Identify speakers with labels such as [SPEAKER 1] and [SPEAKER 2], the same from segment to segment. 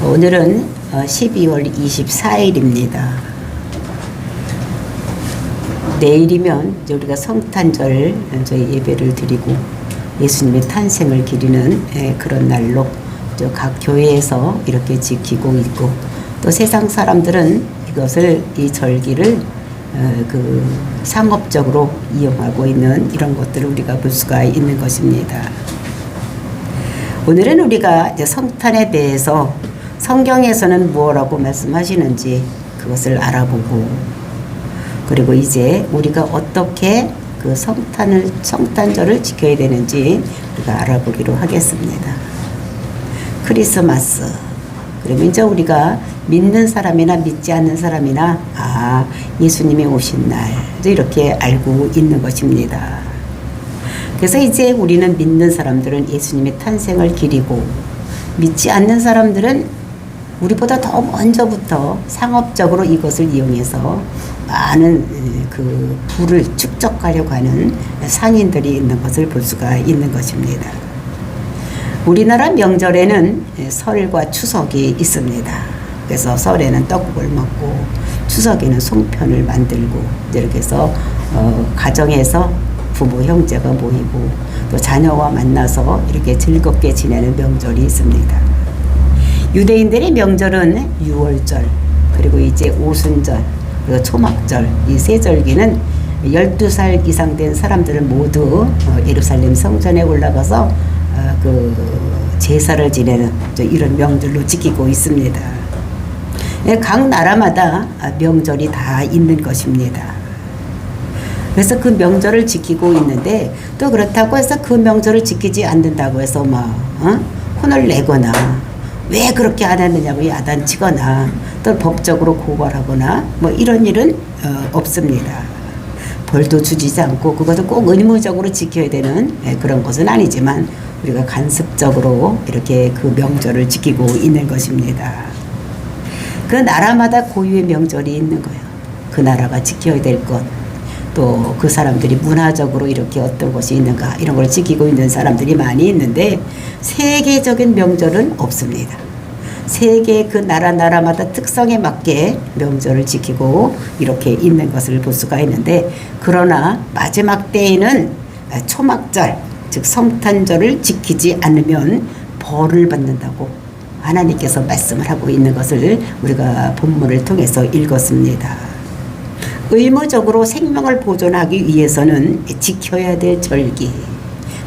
[SPEAKER 1] 오늘은 12월 24일입니다. 내일이면 이제 우리가 성탄절 저희 예배를 드리고 예수님의 탄생을 기리는 그런 날로 각 교회에서 이렇게 지키고 있고, 또 세상 사람들은 이것을, 이 절기를 상업적으로 이용하고 있는 이런 것들을 우리가 볼 수가 있는 것입니다. 오늘은 우리가 이제 성탄에 대해서 성경에서는 무엇라고 말씀하시는지 그것을 알아보고, 그리고 이제 우리가 어떻게 그 성탄절을 지켜야 되는지 우리가 알아보기로 하겠습니다. 크리스마스. 그러면 이제 우리가 믿는 사람이나 믿지 않는 사람이나 예수님이 오신 날 이렇게 알고 있는 것입니다. 그래서 이제 우리는 믿는 사람들은 예수님의 탄생을 기리고, 믿지 않는 사람들은 우리보다 더 먼저부터 상업적으로 이것을 이용해서 많은 그 부를 축적하려고 하는 상인들이 있는 것을 볼 수가 있는 것입니다. 우리나라 명절에는 설과 추석이 있습니다. 그래서 설에는 떡국을 먹고 추석에는 송편을 만들고, 이렇게 해서 가정에서 부부 형제가 모이고 또 자녀와 만나서 이렇게 즐겁게 지내는 명절이 있습니다. 유대인들의 명절은 유월절, 그리고 이제 오순절, 그리고 초막절, 이 세 절기는 12살 이상 된 사람들은 모두 예루살렘 성전에 올라가서 그 제사를 지내는 이런 명절로 지키고 있습니다. 각 나라마다 명절이 다 있는 것입니다. 그래서 그 명절을 지키고 있는데, 또 그렇다고 해서 그 명절을 지키지 않는다고 해서 혼을 내거나 왜 그렇게 안 했느냐고 야단치거나 또 법적으로 고발하거나 이런 일은 없습니다. 벌도 주지 않고 그것도 꼭 의무적으로 지켜야 되는 그런 것은 아니지만, 우리가 간섭적으로 이렇게 그 명절을 지키고 있는 것입니다. 그 나라마다 고유의 명절이 있는 거예요. 그 나라가 지켜야 될 것, 또 그 사람들이 문화적으로 이렇게 어떤 것이 있는가, 이런 걸 지키고 있는 사람들이 많이 있는데, 세계적인 명절은 없습니다. 세계 그 나라마다 특성에 맞게 명절을 지키고 이렇게 있는 것을 볼 수가 있는데, 그러나 마지막 때에는 초막절, 즉 성탄절을 지키지 않으면 벌을 받는다고 하나님께서 말씀을 하고 있는 것을 우리가 본문을 통해서 읽었습니다. 의무적으로 생명을 보존하기 위해서는 지켜야 될 절기,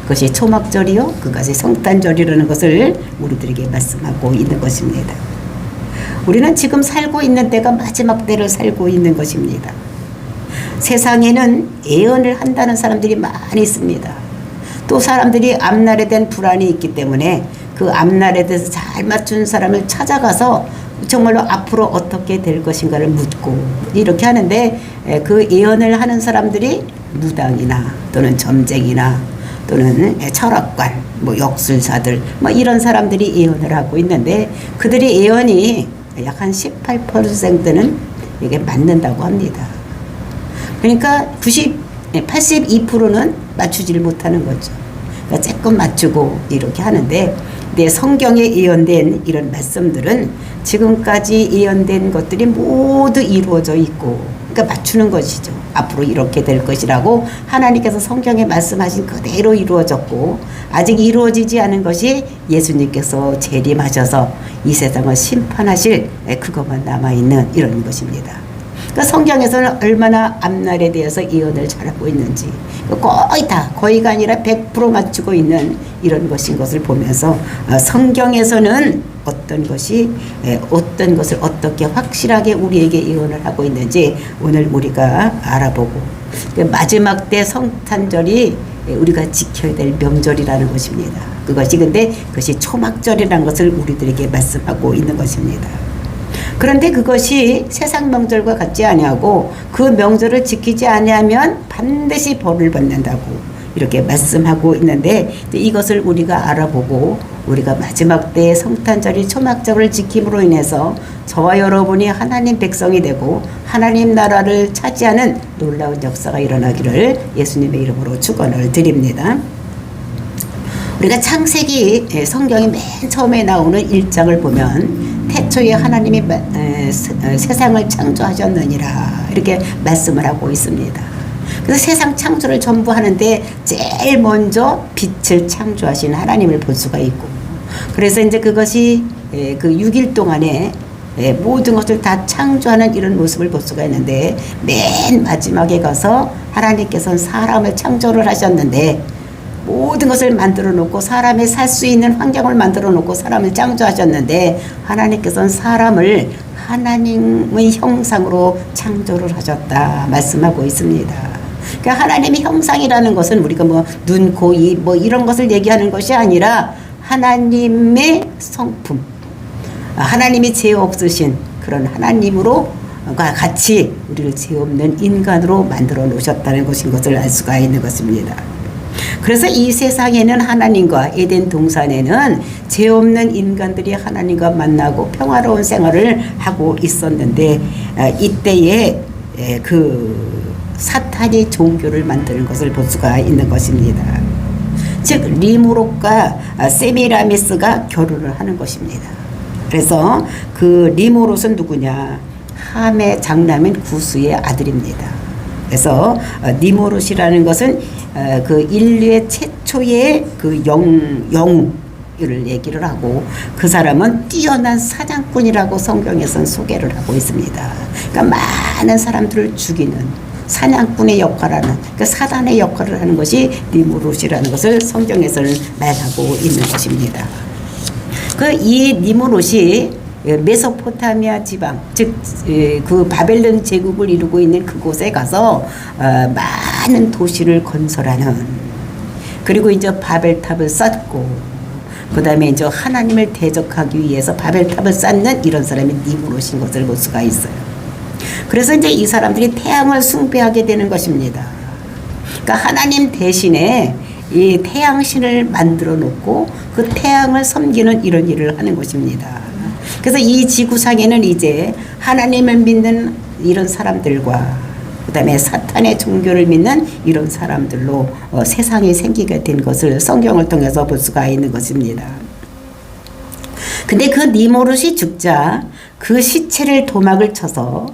[SPEAKER 1] 그것이 초막절이요, 그것이 성탄절이라는 것을 우리들에게 말씀하고 있는 것입니다. 우리는 지금 살고 있는 때가 마지막 때를 살고 있는 것입니다. 세상에는 예언을 한다는 사람들이 많이 있습니다. 또 사람들이 앞날에 대한 불안이 있기 때문에 그 앞날에 대해서 잘 맞춘 사람을 찾아가서 정말로 앞으로 어떻게 될 것인가를 묻고 이렇게 하는데, 그 예언을 하는 사람들이 무당이나 또는 점쟁이나 또는 철학관, 역술사들 이런 사람들이 예언을 하고 있는데, 그들의 예언이 약 한 18%는 이게 맞는다고 합니다. 그러니까 82%는 맞추지를 못하는 거죠. 그러니까 조금 맞추고 이렇게 하는데, 성경에 예언된 이런 말씀들은 지금까지 예언된 것들이 모두 이루어져 있고, 그러니까 맞추는 것이죠. 앞으로 이렇게 될 것이라고 하나님께서 성경에 말씀하신 그대로 이루어졌고, 아직 이루어지지 않은 것이 예수님께서 재림하셔서 이 세상을 심판하실 그것만 남아있는 이런 것입니다. 그러니까 성경에서는 얼마나 앞날에 대해서 예언을 잘하고 있는지 거의가 아니라 100% 맞추고 있는 이런 것인 것을 보면서, 성경에서는 어떤 것을 어떻게 확실하게 우리에게 예언을 하고 있는지 오늘 우리가 알아보고, 마지막 때 성탄절이 우리가 지켜야 될 명절이라는 것입니다. 그것이 초막절이라는 것을 우리들에게 말씀하고 있는 것입니다. 그런데 그것이 세상 명절과 같지 아니하고, 그 명절을 지키지 아니하면 반드시 벌을 받는다고 이렇게 말씀하고 있는데, 이것을 우리가 알아보고 우리가 마지막 때의 성탄절이 초막절을 지킴으로 인해서 저와 여러분이 하나님 백성이 되고 하나님 나라를 차지하는 놀라운 역사가 일어나기를 예수님의 이름으로 축원을 드립니다. 우리가 창세기 성경이 맨 처음에 나오는 1장을 보면 태초에 하나님이 세상을 창조하셨느니라 이렇게 말씀을 하고 있습니다. 그래서 세상 창조를 전부 하는데 제일 먼저 빛을 창조하신 하나님을 볼 수가 있고, 그래서 이제 그것이 그 6일 동안에 모든 것을 다 창조하는 이런 모습을 볼 수가 있는데, 맨 마지막에 가서 하나님께서는 사람을 창조를 하셨는데 모든 것을 만들어 놓고 사람이 살 수 있는 환경을 만들어 놓고 사람을 창조하셨는데, 하나님께서는 사람을 하나님의 형상으로 창조를 하셨다 말씀하고 있습니다. 그러니까 하나님의 형상이라는 것은 우리가 뭐 눈, 코, 입 뭐 이런 것을 얘기하는 것이 아니라 하나님의 성품, 하나님이 죄 없으신 그런 하나님으로 같이 우리를 죄 없는 인간으로 만들어 놓으셨다는 것을 알 수가 있는 것입니다. 그래서 이 세상에는 하나님과 에덴 동산에는 죄 없는 인간들이 하나님과 만나고 평화로운 생활을 하고 있었는데, 이때에 그 사탄이 종교를 만드는 것을 볼 수가 있는 것입니다. 즉 리무롯과 세미라미스가 결혼을 하는 것입니다. 그래서 그 리무롯은 누구냐? 함의 장남인 구스의 아들입니다. 그래서 니무롯이라는 것은 그 인류의 최초의 그 영웅을 얘기를 하고, 그 사람은 뛰어난 사냥꾼이라고 성경에서는 소개를 하고 있습니다. 그러니까 많은 사람들을 죽이는 사냥꾼의 역할을 하는, 그러니까 사단의 역할을 하는 것이 니무롯이라는 것을 성경에서는 말하고 있는 것입니다. 이 니무롯이 메소포타미아 지방, 즉 그 바벨론 제국을 이루고 있는 그곳에 가서 많은 도시를 건설하는, 그리고 이제 바벨탑을 쌓고, 그 다음에 이제 하나님을 대적하기 위해서 바벨탑을 쌓는 이런 사람이 니무롯인 것을 볼 수가 있어요. 그래서 이제 이 사람들이 태양을 숭배하게 되는 것입니다. 그러니까 하나님 대신에 이 태양신을 만들어 놓고 그 태양을 섬기는 이런 일을 하는 것입니다. 그래서 이 지구상에는 이제 하나님을 믿는 이런 사람들과 그 다음에 사탄의 종교를 믿는 이런 사람들로 세상이 생기게 된 것을 성경을 통해서 볼 수가 있는 것입니다. 근데 그 니무롯이 죽자 그 시체를 도막을 쳐서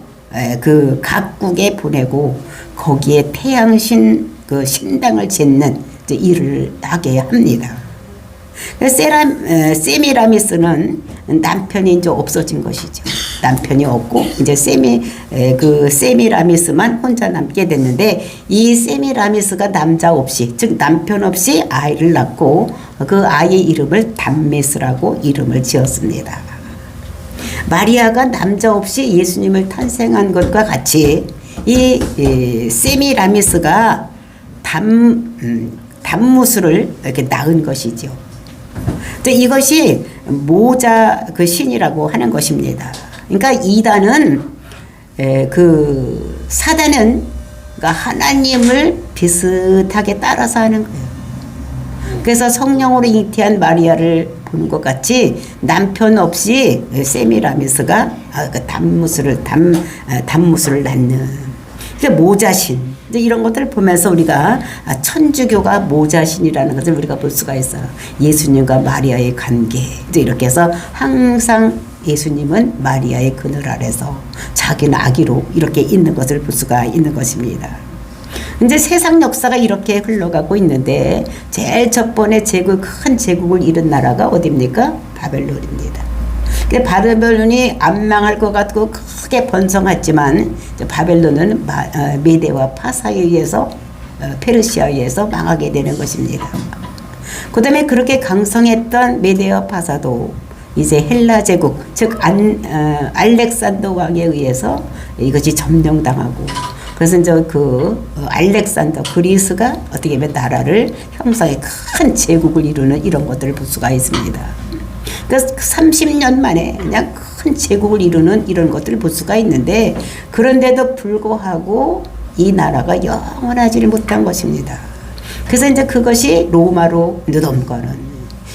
[SPEAKER 1] 그 각국에 보내고 거기에 태양신 그 신당을 짓는 일을 하게 합니다. 세미라미스는 남편이 이제 없어진 것이죠. 남편이 없고 이제 세미라미스만 혼자 남게 됐는데, 이 세미라미스가 남자 없이, 즉 남편 없이 아이를 낳고 그 아이의 이름을 담메스라고 이름을 지었습니다. 마리아가 남자 없이 예수님을 탄생한 것과 같이 이 세미라미스가 담무스를 이렇게 낳은 것이죠. 이것이 모자 그 신이라고 하는 것입니다. 그러니까 이단은 그 사단은 그러니까 하나님을 비슷하게 따라서 하는 거예요. 그래서 성령으로 잉태한 마리아를 보는 것 같이 남편 없이 세미라미스가 담무스를 낳는 모자신, 이제 이런 것들을 보면서 우리가 천주교가 모자신이라는 것을 우리가 볼 수가 있어요. 예수님과 마리아의 관계, 이제 이렇게 해서 항상 예수님은 마리아의 그늘 아래서 자기는 아기로 이렇게 있는 것을 볼 수가 있는 것입니다. 이제 세상 역사가 이렇게 흘러가고 있는데, 제일 첫 번째 큰 제국을 이룬 나라가 어디입니까? 바벨론입니다. 바벨론이 안 망할 것 같고 크게 번성했지만, 바벨론은 메대와 파사에 의해서, 페르시아에 의해서 망하게 되는 것입니다. 그 다음에 그렇게 강성했던 메대와 파사도 이제 헬라 제국, 즉 알렉산더 왕에 의해서 이것이 점령당하고, 그래서 이제 알렉산더 그리스가 어떻게 보면 나라를 형성해 큰 제국을 이루는 이런 것들을 볼 수가 있습니다. 그래서 30년 만에 그냥 큰 제국을 이루는 이런 것들을 볼 수가 있는데, 그런데도 불구하고 이 나라가 영원하지를 못한 것입니다. 그래서 이제 그것이 로마로 넘거는,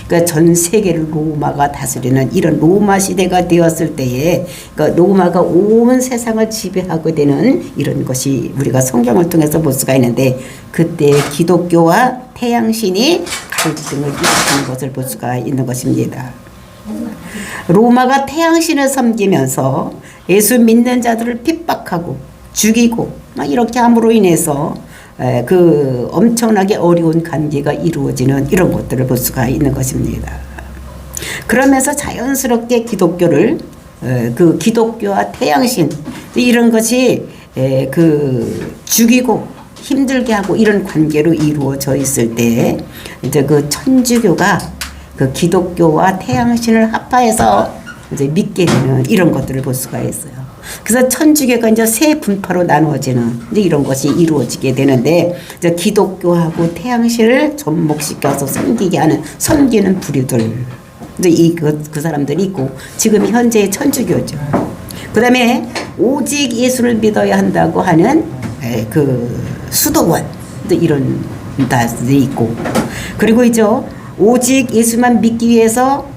[SPEAKER 1] 그러니까 전 세계를 로마가 다스리는 이런 로마 시대가 되었을 때에, 그러니까 로마가 온 세상을 지배하게 되는 이런 것이 우리가 성경을 통해서 볼 수가 있는데, 그때 기독교와 태양신이 갈등을 일으키는 것을 볼 수가 있는 것입니다. 로마가 태양신을 섬기면서 예수 믿는 자들을 핍박하고 죽이고 막 이렇게 함으로 인해서 그 엄청나게 어려운 관계가 이루어지는 이런 것들을 볼 수가 있는 것입니다. 그러면서 자연스럽게 기독교를 그 기독교와 태양신 이런 것이 그 죽이고 힘들게 하고 이런 관계로 이루어져 있을 때 이제 그 천주교가 그 기독교와 태양신을 합하여서 이제 믿게 되는 이런 것들을 볼 수가 있어요. 그래서 천주교가 이제 세 분파로 나누어지는 이제 이런 것이 이루어지게 되는데 이제 기독교하고 태양신을 접목시켜서 섬기는 부류들 이제 그 사람들이 있고 지금 현재의 천주교죠. 그다음에 오직 예수를 믿어야 한다고 하는 그 수도원 이런 다들이 있고 그리고 이제 오직 예수만 믿기 위해서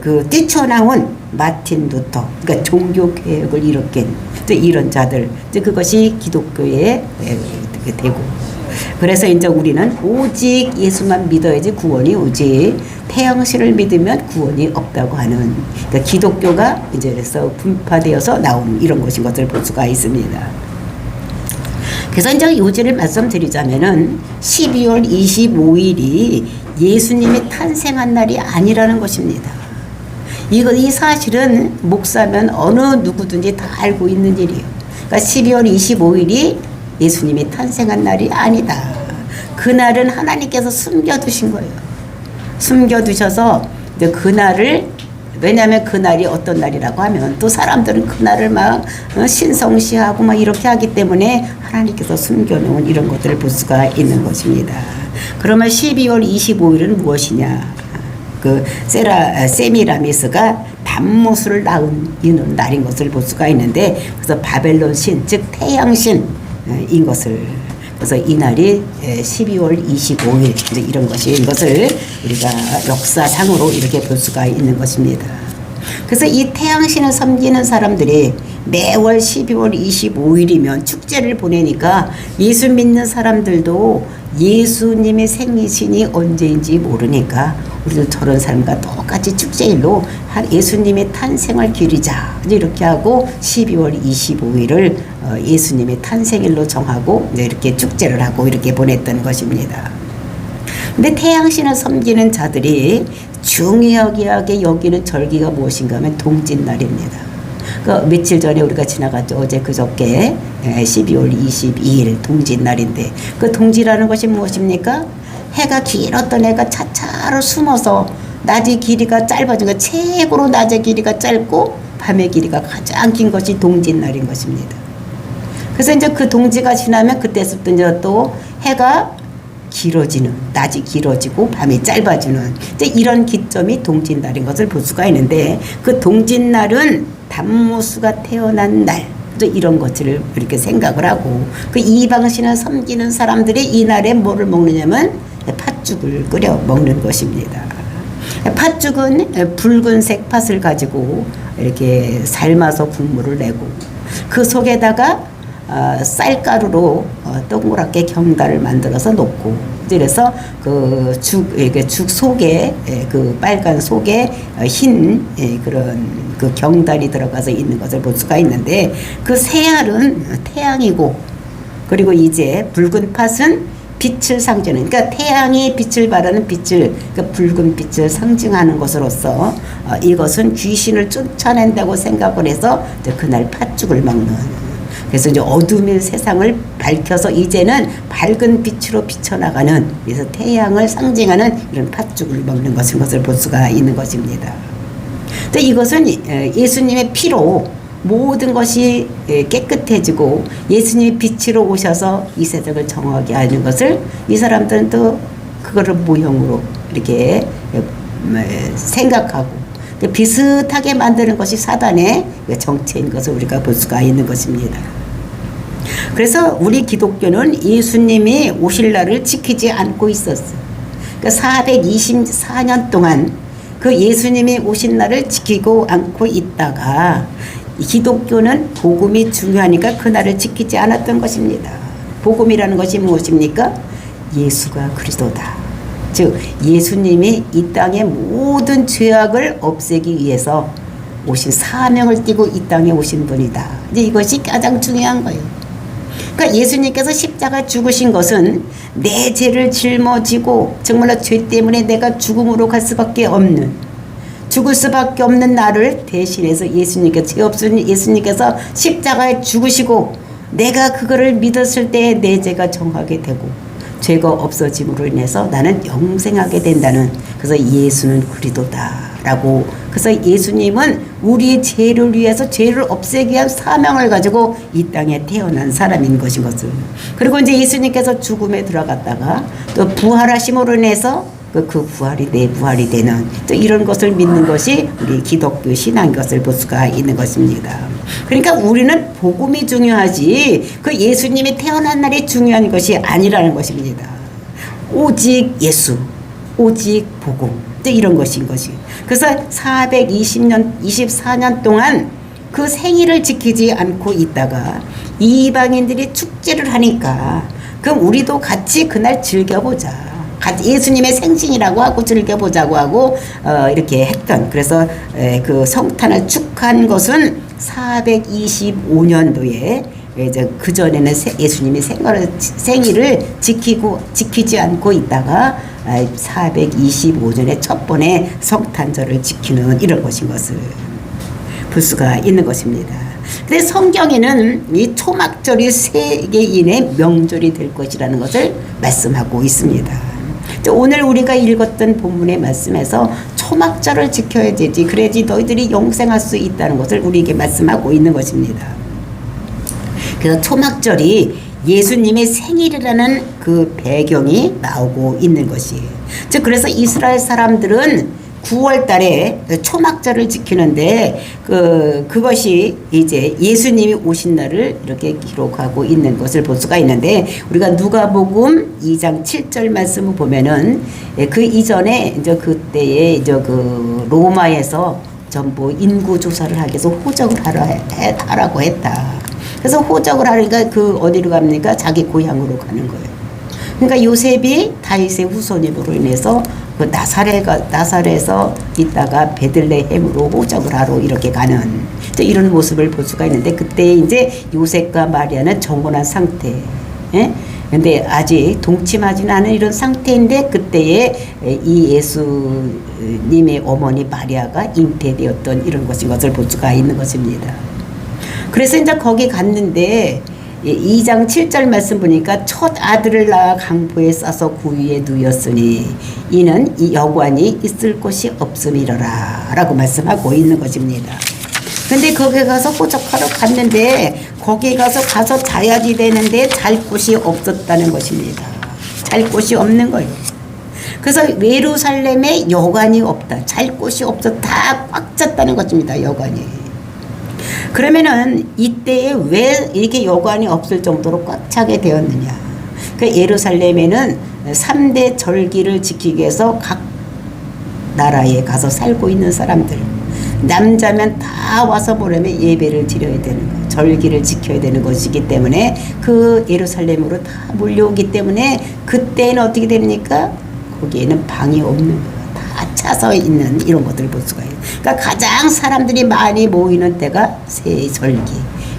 [SPEAKER 1] 그 뛰쳐나온 마틴 루터 그러니까 종교 개혁을 일으킨 이런 자들 이제 그것이 기독교에 되고 그래서 이제 우리는 오직 예수만 믿어야지 구원이 오지 태양신을 믿으면 구원이 없다고 하는 그러니까 기독교가 이제 그래서 분파되어서 나온 이런 것인 것을 볼 수가 있습니다. 그래서 이제 요지를 말씀드리자면은 12월 25일이 예수님이 탄생한 날이 아니라는 것입니다. 이 사실은 목사면 어느 누구든지 다 알고 있는 일이에요. 그러니까 12월 25일이 예수님이 탄생한 날이 아니다. 그날은 하나님께서 숨겨두신 거예요. 숨겨두셔서 그날을 왜냐하면 그날이 어떤 날이라고 하면 또 사람들은 그날을 막 신성시하고 막 이렇게 하기 때문에 하나님께서 숨겨놓은 이런 것들을 볼 수가 있는 것입니다. 그러면 12월 25일은 무엇이냐? 그 세미라미스가 단무수를 낳은 이는 날인 것을 볼 수가 있는데 그래서 바벨론 신, 즉 태양신인 것을 그래서 이 날이 12월 25일 이런 것인 것을 우리가 역사상으로 이렇게 볼 수가 있는 것입니다. 그래서 이 태양신을 섬기는 사람들이 매월 12월 25일이면 축제를 보내니까 예수 믿는 사람들도 예수님의 생신이 언제인지 모르니까 우리도 저런 사람과 똑같이 축제일로 예수님의 탄생을 기리자 이렇게 하고 12월 25일을 예수님의 탄생일로 정하고 이렇게 축제를 하고 이렇게 보냈던 것입니다. 근데 태양신을 섬기는 자들이 중요하게 여기는 절기가 무엇인가 하면 동짓날입니다. 그 며칠 전에 우리가 지나갔죠. 어제 그저께 12월 22일 동짓날인데 그 동지라는 것이 무엇입니까? 해가 길었던 해가 차차로 숨어서 낮의 길이가 짧아진 거 최고로 낮의 길이가 짧고 밤의 길이가 가장 긴 것이 동짓날인 것입니다. 그래서 이제 그 동지가 지나면 그때부터 이제 또 해가 길어지는 낮이 길어지고 밤이 짧아지는 이제 이런 기점이 동짓날인 것을 볼 수가 있는데 그 동짓날은 단무수가 태어난 날 이런 것들을 이렇게 생각을 하고 그 이방신을 섬기는 사람들이 이날에 뭐를 먹느냐면 팥죽을 끓여 먹는 것입니다. 팥죽은 붉은색 팥을 가지고 이렇게 삶아서 국물을 내고 그 속에다가 쌀가루로 동그랗게 경달을 만들어서 놓고 그래서 그 죽 속에 그 빨간 속에 흰 그런 그 경달이 들어가서 있는 것을 볼 수가 있는데 그 새알은 태양이고 그리고 이제 붉은 팥은 빛을 상징하는 그러니까 태양이 빛을 발하는 빛을 그러니까 붉은 빛을 상징하는 것으로서 이것은 귀신을 쫓아낸다고 생각을 해서 그날 팥죽을 먹는 그래서 이제 어둠의 세상을 밝혀서 이제는 밝은 빛으로 비쳐나가는 그래서 태양을 상징하는 이런 팥죽을 먹는 것을 볼 수가 있는 것입니다. 근데 이것은 예수님의 피로 모든 것이 깨끗해지고 예수님이 빛으로 오셔서 이 세상을 정하게 하는 것을 이 사람들은 또 그거를 모형으로 이렇게 생각하고 비슷하게 만드는 것이 사단의 정체인 것을 우리가 볼 수가 있는 것입니다. 그래서 우리 기독교는 예수님이 오실 날을 지키지 않고 있었어요. 그러니까 424년 동안 그 예수님이 오신 날을 지키고 않고 있다가 기독교는 복음이 중요하니까 그 날을 지키지 않았던 것입니다. 복음이라는 것이 무엇입니까? 예수가 그리스도다. 즉 예수님이 이 땅의 모든 죄악을 없애기 위해서 오신 사명을 띠고 이 땅에 오신 분이다. 이제 이것이 가장 중요한 거예요. 그러니까 예수님께서 십자가 죽으신 것은 내 죄를 짊어지고 정말로 죄 때문에 내가 죽음으로 갈 수밖에 없는, 죽을 수밖에 없는 나를 대신해서 예수님께서, 죄 없으니 예수님께서 십자가에 죽으시고 내가 그거를 믿었을 때 내 죄가 정하게 되고 죄가 없어짐으로 인해서 나는 영생하게 된다는, 그래서 예수는 그리스도다라고, 그래서 예수님은 우리의 죄를 위해서 죄를 없애기 위한 사명을 가지고 이 땅에 태어난 사람인 것인 것을. 그리고 이제 예수님께서 죽음에 들어갔다가 또 부활하심으로 인해서 그 부활이 내 부활이 되는, 또 이런 것을 믿는 것이 우리 기독교 신앙인 것을 볼 수가 있는 것입니다. 그러니까 우리는 복음이 중요하지 그 예수님이 태어난 날이 중요한 것이 아니라는 것입니다. 오직 예수, 오직 복음, 이런 것인 것이. 그래서 24년 동안 그 생일을 지키지 않고 있다가 이방인들이 축제를 하니까 그럼 우리도 같이 그날 즐겨보자. 예수님의 생신이라고 하고 즐겨보자고 하고 이렇게 했던, 그래서 그 성탄을 축한 것은 425년도에 이제 그 전에는 예수님이 생일을 지키지 않고 있다가 425년에 첫 번에 성탄절을 지키는 이런 것인 것을 볼 수가 있는 것입니다. 근데 성경에는 이 초막절이 세계인의 명절이 될 것이라는 것을 말씀하고 있습니다. 오늘 우리가 읽었던 본문의 말씀에서 초막절을 지켜야 되지, 그래야지 너희들이 영생할 수 있다는 것을 우리에게 말씀하고 있는 것입니다. 그래서 초막절이 예수님의 생일이라는 그 배경이 나오고 있는 것이에요. 즉 그래서 이스라엘 사람들은 9월 달에 초막절을 지키는데 그것이 이제 예수님이 오신 날을 이렇게 기록하고 있는 것을 볼 수가 있는데, 우리가 누가복음 2장 7절 말씀을 보면은 그 이전에 이제 그때에 이제 그 로마에서 전부 인구 조사를 하기 위해서 호적을 하라고 했다. 그래서 호적을 하니까 그 어디로 갑니까? 자기 고향으로 가는 거예요. 그러니까 요셉이 다윗의 후손임으로 인해서 그 나사렛에서 있다가 베들레헴으로 호적을 하러 이렇게 가는 이런 모습을 볼 수가 있는데, 그때 이제 요셉과 마리아는 정혼한 상태, 근데 아직 동침하지는 않은 이런 상태인데 그때에 이 예수님의 어머니 마리아가 잉태되었던 이런 것을 볼 수가 있는 것입니다. 그래서 이제 거기 갔는데 2장 7절 말씀 보니까 첫 아들을 낳아 강보에 싸서 구유에 누였으니 이는 이 여관이 있을 곳이 없음이러라 라고 말씀하고 있는 것입니다. 근데 거기 가서 호적하러 갔는데 거기 가서 자야지 되는데 잘 곳이 없었다는 것입니다. 잘 곳이 없는 거예요. 그래서 예루살렘에 여관이 없다. 잘 곳이 없어 다 꽉 찼다는 것입니다. 여관이. 그러면은 이때에 왜 이렇게 여관이 없을 정도로 꽉 차게 되었느냐. 그 예루살렘에는 3대 절기를 지키기 위해서 각 나라에 가서 살고 있는 사람들, 남자면 다 와서 뭐라면 예배를 드려야 되는 거, 절기를 지켜야 되는 것이기 때문에 그 예루살렘으로 다 몰려오기 때문에 그때는 어떻게 됩니까? 거기에는 방이 없는 거예요. 다 차서 있는 이런 것들을 볼 수가 있어요. 그러니까 가장 사람들이 많이 모이는 때가 세 절기,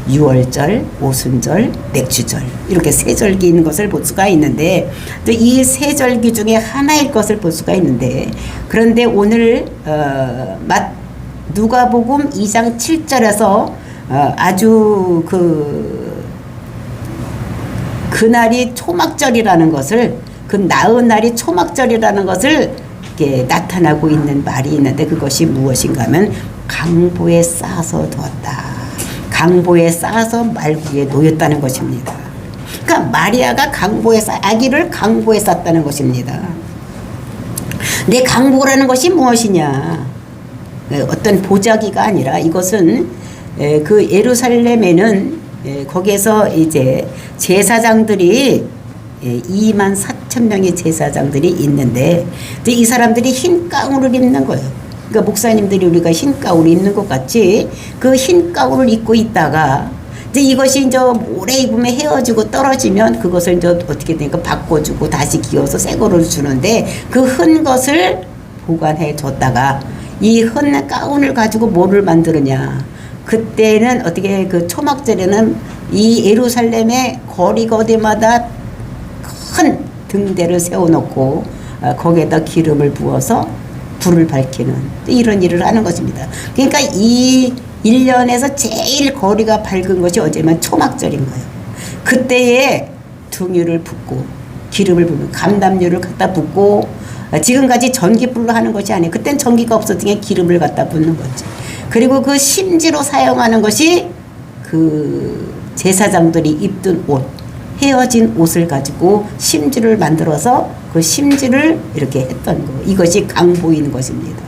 [SPEAKER 1] 유월절, 오순절, 맥주절, 이렇게 세 절기 있는 것을 볼 수가 있는데, 또 이 세 절기 중에 하나일 것을 볼 수가 있는데, 그런데 오늘 누가복음 2장 7절에서 아주 그날이 초막절이라는 것을, 그 나은 날이 초막절이라는 것을 이렇게 나타나고 있는 말이 있는데, 그것이 무엇인가 하면 강보에 쌓아서 두었다. 강보에 쌓아서 말구에 놓였다는 것입니다. 그러니까 마리아가 아기를 강보에 쌓았다는 것입니다. 근데 강보라는 것이 무엇이냐? 어떤 보자기가 아니라 이것은 그 예루살렘에는 거기에서 이제 제사장들이 24,000명의 제사장들이 있는데, 이 사람들이 흰 가운을 입는 거예요. 그러니까 목사님들이 우리가 흰 가운을 입는 것 같이 그 흰 가운을 입고 있다가 이제 이것이 이제 오래 입으면 헤어지고 떨어지면 그것을 이제 어떻게 되니까 바꿔주고 다시 기어서 새 거를 주는데 그 흔 것을 보관해 줬다가 이 흔 가운을 가지고 뭐를 만드느냐. 그때는 어떻게 그 초막절에는 이 예루살렘의 거리마다 큰 등대를 세워놓고 거기에다 기름을 부어서 불을 밝히는 이런 일을 하는 것입니다. 그러니까 이 1년에서 제일 거리가 밝은 것이 어제면 초막절인 거예요. 그때에 등유를 붓고 기름을 부으면 감담유를 갖다 붓고 지금까지 전기불로 하는 것이 아니에요. 그땐 전기가 없었으니까 기름을 갖다 붓는 거지. 그리고 그 심지로 사용하는 것이 그 제사장들이 입던 옷, 헤어진 옷을 가지고 심지를 만들어서 그 심지를 이렇게 했던 거. 이것이 강보인 것입니다.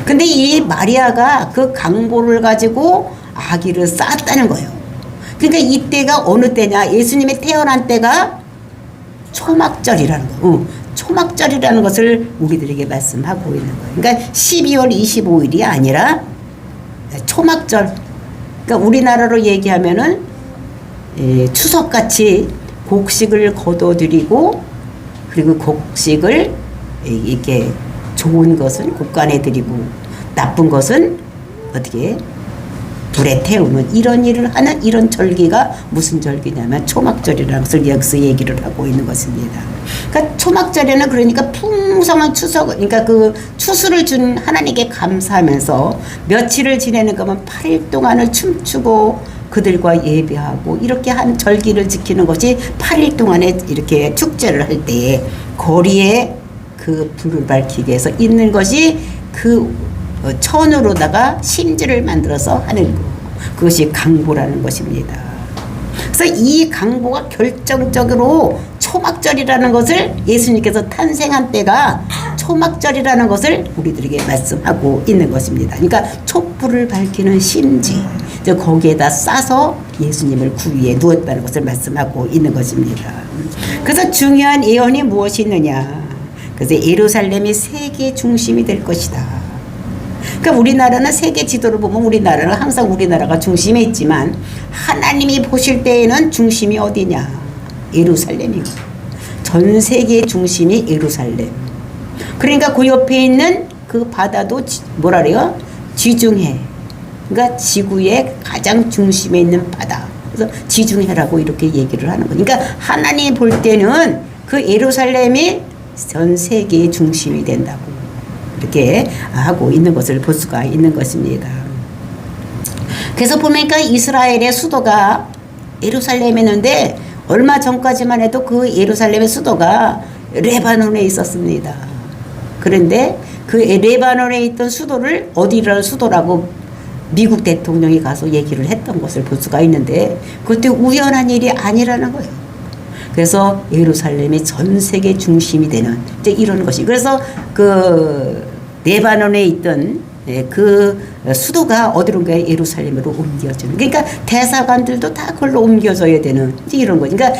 [SPEAKER 1] 근데 이 마리아가 그 강보를 가지고 아기를 쌓았다는 거예요. 그러니까 이때가 어느 때냐? 예수님이 태어난 때가 초막절이라는 거. 초막절이라는 것을 우리들에게 말씀하고 있는 거예요. 그러니까 12월 25일이 아니라 초막절. 그러니까 우리나라로 얘기하면은 추석같이 곡식을 거둬들이고 그리고 곡식을 이렇게 좋은 것은 곡간에 드리고 나쁜 것은 어떻게 불에 태우는 이런 일을 하는 이런 절기가 무슨 절기냐면 초막절이라는 것을 여기서 얘기를 하고 있는 것입니다. 그러니까 초막절에는 그러니까 풍성한 추석, 그러니까 그 추수를 준 하나님께 감사하면서 며칠을 지내는 거면 8일 동안을 춤추고 그들과 예배하고 이렇게 한 절기를 지키는 것이 8일 동안에 이렇게 축제를 할 때에 거리에 그 불을 밝히기 위해서 있는 것이 그 천으로다가 심지를 만들어서 하는 거. 그것이 강보라는 것입니다. 그래서 이 강보가 결정적으로 초막절이라는 것을 예수님께서 탄생한 때가 초막절이라는 것을 우리들에게 말씀하고 있는 것입니다. 그러니까 촛불을 밝히는 심지, 거기에다 싸서 예수님을 구위에 누웠다는 것을 말씀하고 있는 것입니다. 그래서 중요한 예언이 무엇이 있느냐. 그래서 예루살렘이 세계 중심이 될 것이다. 그러니까 우리나라는 세계 지도를 보면 우리나라는 항상 우리나라가 중심에 있지만 하나님이 보실 때에는 중심이 어디냐? 예루살렘이고 전 세계의 중심이 예루살렘. 그러니까 그 옆에 있는 그 바다도 뭐라 그래요? 지중해. 그러니까 지구의 가장 중심에 있는 바다. 그래서 지중해라고 이렇게 얘기를 하는 거예요. 그러니까 하나님이 볼 때는 그 예루살렘이 전 세계의 중심이 된다고 이렇게 하고 있는 것을 볼 수가 있는 것입니다. 그래서 보니까 이스라엘의 수도가 예루살렘이었는데 얼마 전까지만 해도 그 예루살렘의 수도가 레바논에 있었습니다. 그런데 그 레바논에 있던 수도를 어디라는 수도라고 미국 대통령이 가서 얘기를 했던 것을 볼 수가 있는데 그것도 우연한 일이 아니라는 거예요. 그래서 예루살렘이 전 세계 중심이 되는 이제 이런 것이. 그래서 그 레바논에 있던 그 수도가 어디론가에 예루살렘으로 옮겨지는. 그러니까 대사관들도 다 그걸로 옮겨져야 되는 이제 이런 거. 그러니까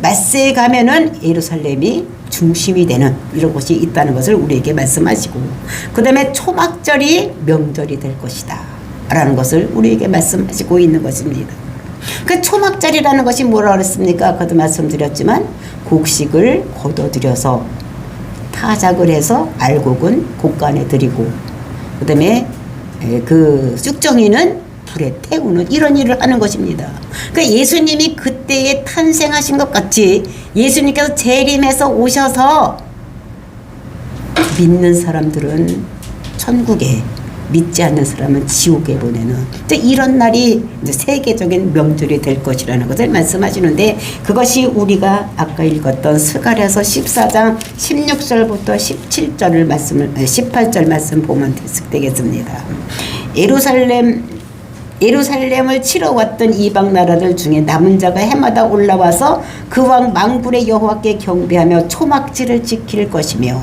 [SPEAKER 1] 마세에 가면은 예루살렘이 중심이 되는 이런 곳이 있다는 것을 우리에게 말씀하시고, 그 다음에 초막절이 명절이 될 것이다 라는 것을 우리에게 말씀하시고 있는 것입니다. 그 초막절이라는 것이 뭐라 그랬습니까? 아까도 말씀드렸지만 곡식을 거둬들여서 타작을 해서 알곡은 곡간에 드리고 그 다음에 그 쑥정이는 불에 태우는 이런 일을 하는 것입니다. 그러니까 예수님이 그때에 탄생하신 것 같이 예수님께서 재림해서 오셔서 믿는 사람들은 천국에, 믿지 않는 사람은 지옥에 보내는 이런 날이 이제 세계적인 명절이 될 것이라는 것을 말씀하시는데, 그것이 우리가 아까 읽었던 스가랴서 14장 16절부터 17절을 말씀을 18절 말씀 보면 되겠습니다. 예루살렘을 치러 왔던 이방 나라들 중에 남은 자가 해마다 올라와서 그 왕 만군의 여호와께 경배하며 초막절을 지킬 것이며,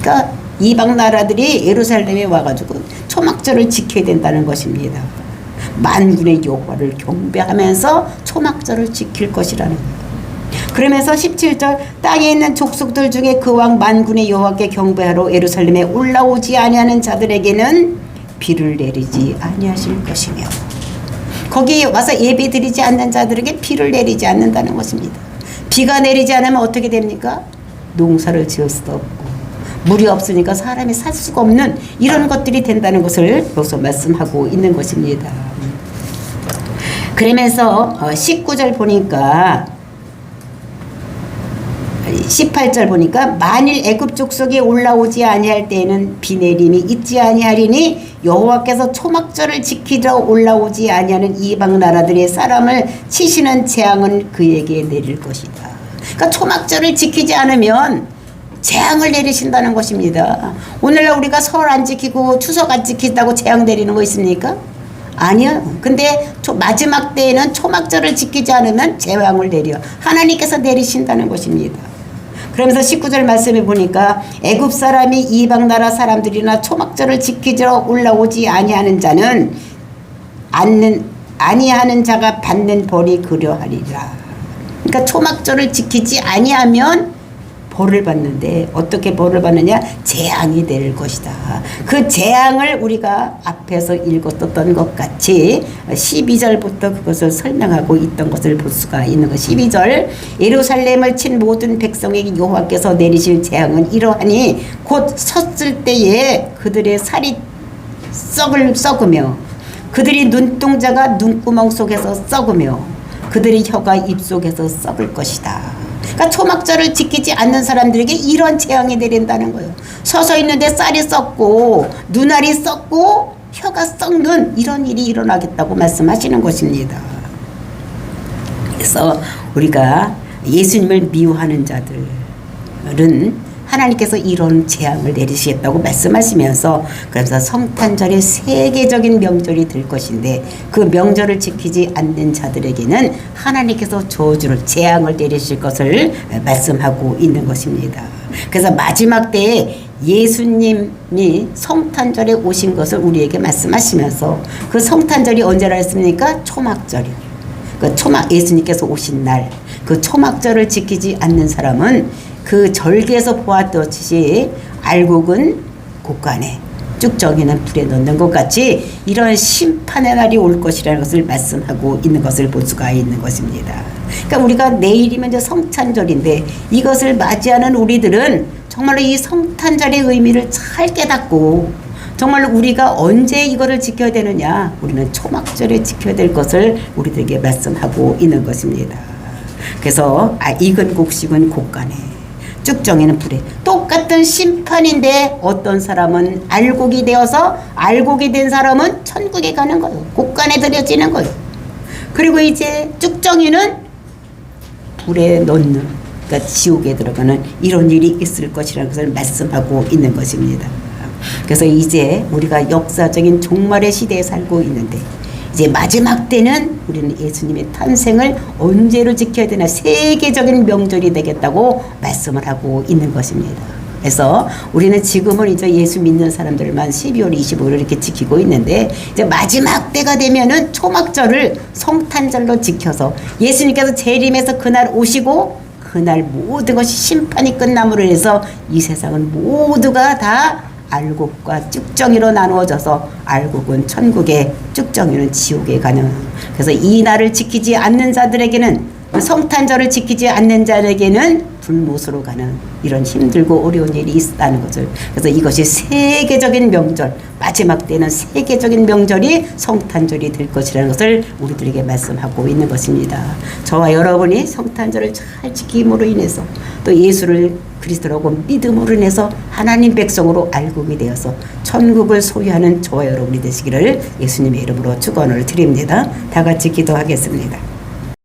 [SPEAKER 1] 그러니까 이방 나라들이 예루살렘에 와가지고 초막절을 지켜야 된다는 것입니다. 만군의 여호와를 경배하면서 초막절을 지킬 것이라는 거예요. 그러면서 17절 땅에 있는 족속들 중에 그 왕 만군의 여호와께 경배하러 예루살렘에 올라오지 아니하는 자들에게는 비를 내리지 아니하실 것이며. 거기 와서 예배 드리지 않는 자들에게 비를 내리지 않는다는 것입니다. 비가 내리지 않으면 어떻게 됩니까? 농사를 지을 수도 없고 물이 없으니까 사람이 살 수가 없는 이런 것들이 된다는 것을 여기서 말씀하고 있는 것입니다. 그러면서 19절 보니까 18절 보니까 만일 애굽 족속이 올라오지 아니할 때에는 비 내림이 있지 아니하리니 여호와께서 초막절을 지키러 올라오지 아니하는 이방 나라들의 사람을 치시는 재앙은 그에게 내릴 것이다. 그러니까 초막절을 지키지 않으면 재앙을 내리신다는 것입니다. 오늘날 우리가 설 안 지키고 추석 안 지킨다고 재앙 내리는 거 있습니까? 아니요. 근데 마지막 때에는 초막절을 지키지 않으면 재앙을 내려 하나님께서 내리신다는 것입니다. 그러면서 19절 말씀에 보니까 애굽 사람이 이방 나라 사람들이나 초막절을 지키러 올라오지 아니하는 자는 아니하는 자가 받는 벌이 그러하리라. 그러니까 초막절을 지키지 아니하면 벌을 받는데 어떻게 벌을 받느냐? 재앙이 될 것이다. 그 재앙을 우리가 앞에서 읽었던 것 같이 12절부터 그것을 설명하고 있던 것을 볼 수가 있는 것. 12절 예루살렘을 친 모든 백성에게 여호와께서 내리실 재앙은 이러하니 곧 섰을 때에 그들의 살이 썩으며 그들이 눈동자가 눈구멍 속에서 썩으며 그들의 혀가 입 속에서 썩을 것이다. 그러니까 초막절을 지키지 않는 사람들에게 이런 재앙이 내린다는 거예요. 서서 있는데 쌀이 썩고 눈알이 썩고 혀가 썩는 이런 일이 일어나겠다고 말씀하시는 것입니다. 그래서 우리가 예수님을 미워하는 자들은 하나님께서 이런 재앙을 내리시겠다고 말씀하시면서 그래서 성탄절이 세계적인 명절이 될 것인데 그 명절을 지키지 않는 자들에게는 하나님께서 저주를 재앙을 내리실 것을 말씀하고 있는 것입니다. 그래서 마지막 때에 예수님이 성탄절에 오신 것을 우리에게 말씀하시면서 그 성탄절이 언제라 했습니까? 초막절이요. 그 예수님께서 오신 날 그 초막절을 지키지 않는 사람은 그 절기에서 보았듯이 알곡은 곳간에 쭉정이는 불에 넣는 것 같이 이런 심판의 날이 올 것이라는 것을 말씀하고 있는 것을 볼 수가 있는 것입니다. 그러니까 우리가 내일이면 이제 성탄절인데 이것을 맞이하는 우리들은 정말로 이 성탄절의 의미를 잘 깨닫고 정말로 우리가 언제 이거를 지켜야 되느냐? 우리는 초막절에 지켜야 될 것을 우리들에게 말씀하고 있는 것입니다. 그래서 익은 곡식은 곳간에 쭉정이는 불에 똑같은 심판인데 어떤 사람은 알곡이 되어서 알곡이 된 사람은 천국에 가는 거예요. 곳간에 들여지는 거예요. 그리고 이제 쭉정이는 불에 넣는 그러니까 지옥에 들어가는 이런 일이 있을 것이라는 것을 말씀하고 있는 것입니다. 그래서 이제 우리가 역사적인 종말의 시대에 살고 있는데 이제 마지막 때는 우리는 예수님의 탄생을 언제로 지켜야 되나 세계적인 명절이 되겠다고 말씀을 하고 있는 것입니다. 그래서 우리는 지금은 이제 예수 믿는 사람들만 12월 25일 이렇게 지키고 있는데 이제 마지막 때가 되면은 초막절을 성탄절로 지켜서 예수님께서 재림해서 그날 오시고 그날 모든 것이 심판이 끝남으로 해서 이 세상은 모두가 다 알곡과 쭉정이로 나누어져서 알곡은 천국에 쭉정이는 지옥에 가는 그래서 이 날을 지키지 않는 자들에게는 성탄절을 지키지 않는 자에게는 불못으로 가는 이런 힘들고 어려운 일이 있다는 것을 그래서 이것이 세계적인 명절 마지막 때는 세계적인 명절이 성탄절이 될 것이라는 것을 우리들에게 말씀하고 있는 것입니다. 저와 여러분이 성탄절을 잘 지킴으로 인해서 또 예수를 그리스도라고 믿음으로 인해서 하나님 백성으로 알곡이 되어서 천국을 소유하는 저와 여러분이 되시기를 예수님의 이름으로 축원을 드립니다. 다 같이 기도하겠습니다.